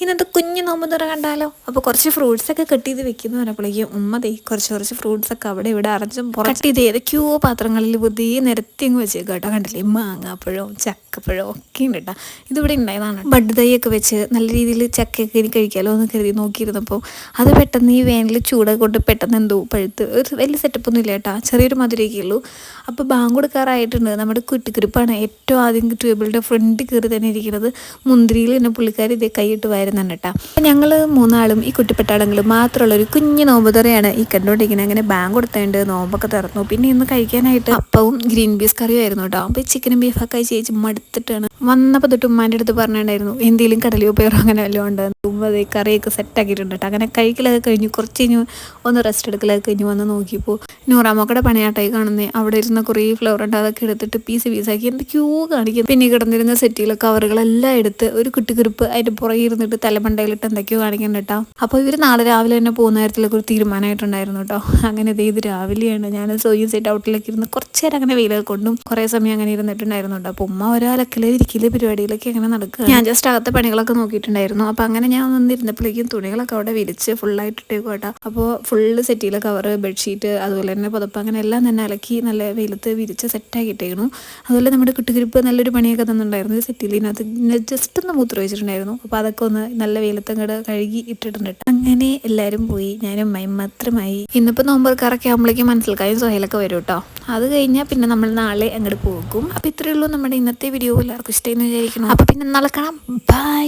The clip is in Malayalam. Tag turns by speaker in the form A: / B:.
A: ഇന്നത്തെ കുഞ്ഞു നോമ്പ് തുറ കണ്ടാലോ. അപ്പോൾ കുറച്ച് ഫ്രൂട്ട്സ് ഒക്കെ കട്ട് ചെയ്ത് വെക്കുന്നു പറഞ്ഞപ്പോഴേക്കും ഉമ്മ ദേ കുറച്ച് ഫ്രൂട്ട്സ് ഒക്കെ അവിടെ ഇവിടെ അറച്ചും കട്ട് ചെയ്ത് ഏതൊക്കെയോ പാത്രങ്ങളിൽ പുതിയ നിരത്തി അങ്ങ് വെച്ചേക്കും കേട്ടോ. കണ്ടില്ലേ, മാങ്ങാപ്പഴവും ചക്കപ്പഴവും ഒക്കെ ഉണ്ട് കേട്ടോ. ഇതിവിടെ ഉണ്ടായതാണ്. ബഡ് തൈയൊക്കെ വെച്ച് നല്ല രീതിയിൽ ചക്കയൊക്കെ ഇനി കഴിക്കാമല്ലോ എന്ന് കരുതി നോക്കിയിരുന്നപ്പോൾ അത് പെട്ടെന്ന് ഈ വേനൽ ചൂടൊക്കെ കൊണ്ട് പെട്ടെന്ന് എന്തോ പഴുത്ത് ഒരു വലിയ സെറ്റപ്പൊന്നും ഇല്ല കേട്ടോ, ചെറിയൊരു മധുരമൊക്കെ ഉള്ളൂ. അപ്പോൾ ബാങ്ക് കൊടുക്കാറായിട്ടുണ്ട്. നമ്മുടെ കുട്ടിക്കുരിപ്പാണ് ഏറ്റവും ആദ്യം ടേബിളിൻ്റെ ഫ്രണ്ടിൽ കയറി തന്നെ ഇരിക്കുന്നത്. മുന്തിരിയിൽ തന്നെ പുള്ളിക്കാരി ഇതേ കൈയിട്ട് വരുന്നുണ്ട് കേട്ടോ. അപ്പം ഞങ്ങൾ മൂന്നാളും ഈ കുട്ടിപ്പെട്ടാടങ്ങളും മാത്രമുള്ള ഒരു കുഞ്ഞു നോമ്പ് തുറയാണ് ഈ കണ്ടുകൊണ്ടിരിക്കുന്നത്. അങ്ങനെ ബാങ്ക് കൊടുത്തേണ്ട നോമ്പൊക്കെ തുറന്നു. പിന്നെ ഇന്ന് കഴിക്കാനായിട്ട് അപ്പവും ഗ്രീൻ പീസ് കറിയും ആയിരുന്നു കേട്ടോ. അപ്പോൾ ചിക്കനും ബീഫൊക്കെ ചേച്ചി മടുത്തിട്ടാണ് വന്നപ്പോൾ തൊട്ട് ഉമ്മാൻ്റെ അടുത്ത് പറഞ്ഞിട്ടുണ്ടായിരുന്നു എന്തെങ്കിലും കടലയോ പേരോ അങ്ങനെ വല്ലതും ഉണ്ട്. അതേ കറിയൊക്കെ സെറ്റാക്കിയിട്ടുണ്ട് കേട്ടോ. അങ്ങനെ കഴിക്കലൊക്കെ കഴിഞ്ഞു കുറച്ച് കഴിഞ്ഞ് ഒന്ന് റെസ്റ്റ് എടുക്കലൊക്കെ കഴിഞ്ഞ് വന്ന് നോക്കിയപ്പോൾ നൂറാമക്കടെ പണിയാട്ടായി കാണുന്നത്. അവിടെ ഇരുന്ന കുറേ ഫ്ലവർ ഉണ്ട്, അതൊക്കെ എടുത്തിട്ട് പീസാക്കി എന്തൊക്കെയോ കാണിക്കും. പിന്നെ കിടന്നിരുന്ന സെറ്റിയിലെ കവറുകളെല്ലാം എടുത്ത് ഒരു കുട്ടിക്കുറിപ്പ് അതിൻ്റെ പുറകെ ഇരുന്നിട്ട് തലമണ്ടയിലിട്ട് എന്തൊക്കെയോ കാണിക്കുന്നുണ്ട് കേട്ടോ. അപ്പോൾ ഇവർ നാളെ രാവിലെ തന്നെ പോകുന്ന കാര്യത്തിലൊക്കെ ഒരു തീരുമാനമായിട്ടുണ്ടായിരുന്നു കേട്ടോ. അങ്ങനെ ഇത് രാവിലെയാണ് ഞാൻ സോയും സെറ്റ് ഔട്ടിലേക്ക് ഇരുന്ന് കുറച്ച് നേരം അങ്ങനെ വെയിലൊക്കെ കൊണ്ടും കുറേ സമയം അങ്ങനെ ഇരുന്നിട്ടുണ്ടായിരുന്നു കേട്ടോ. അപ്പോൾ ഉമ്മ ഓരോ അലക്കല് ഇരിക്കല് പരിപാടിയിലൊക്കെ അങ്ങനെ നടക്കുക. ഞാൻ ജസ്റ്റ് അകത്തെ പണികളൊക്കെ നോക്കിയിട്ടുണ്ടായിരുന്നു. അപ്പോൾ അങ്ങനെ ഞാൻ വന്നിരുന്നപ്പോഴേക്കും തുണികളൊക്കെ അവിടെ വിരിച്ച് ഫുള്ളായിട്ട് ഇട്ടേക്കും കേട്ടോ. അപ്പോൾ ഫുള്ള് സെറ്റിയിലെ കവറ്, ബെഡ്ഷീറ്റ്, അതുപോലെ തന്നെ പുതപ്പ് അങ്ങനെ എല്ലാം തന്നെ അലക്കി നല്ല വെയിലത്ത് വിരിച്ച് സെറ്റാക്കിയിട്ടേക്കുന്നു. അതുപോലെ നമ്മുടെ കുട്ടിക്കുരിപ്പ് നല്ലൊരു പണിയൊക്കെ തന്നിട്ടുണ്ടായിരുന്നു. സെറ്റിലിനകത്ത് ജസ്റ്റ് ഒന്ന് മൂത്ര വെച്ചിട്ടുണ്ടായിരുന്നു. അപ്പോൾ അതൊക്കെ ഒന്ന് നല്ല വെയിലത്തങ്ങട് കഴുകി ഇട്ടിട്ടുണ്ട്. അങ്ങനെ എല്ലാവരും പോയി, ഞാനും അമ്മയും മാത്രമായി. ഇന്നിപ്പോൾ നോമ്പുറക്കാറൊക്കെ ആകുമ്പോഴേക്കും മനസ്സിലാക്കാനും സൊഹയിലൊക്കെ വരും കേട്ടോ. അത് കഴിഞ്ഞാൽ പിന്നെ നമ്മൾ നാളെ അങ്ങോട്ട് പോകും. അപ്പോൾ ഇത്രയേ ഉള്ളൂ നമ്മുടെ ഇന്നത്തെ വീഡിയോ. എല്ലാവർക്കും ഇഷ്ടമെന്ന് വിചാരിക്കണം. അപ്പോൾ പിന്നെ നാളെ കാണാം. ബൈ.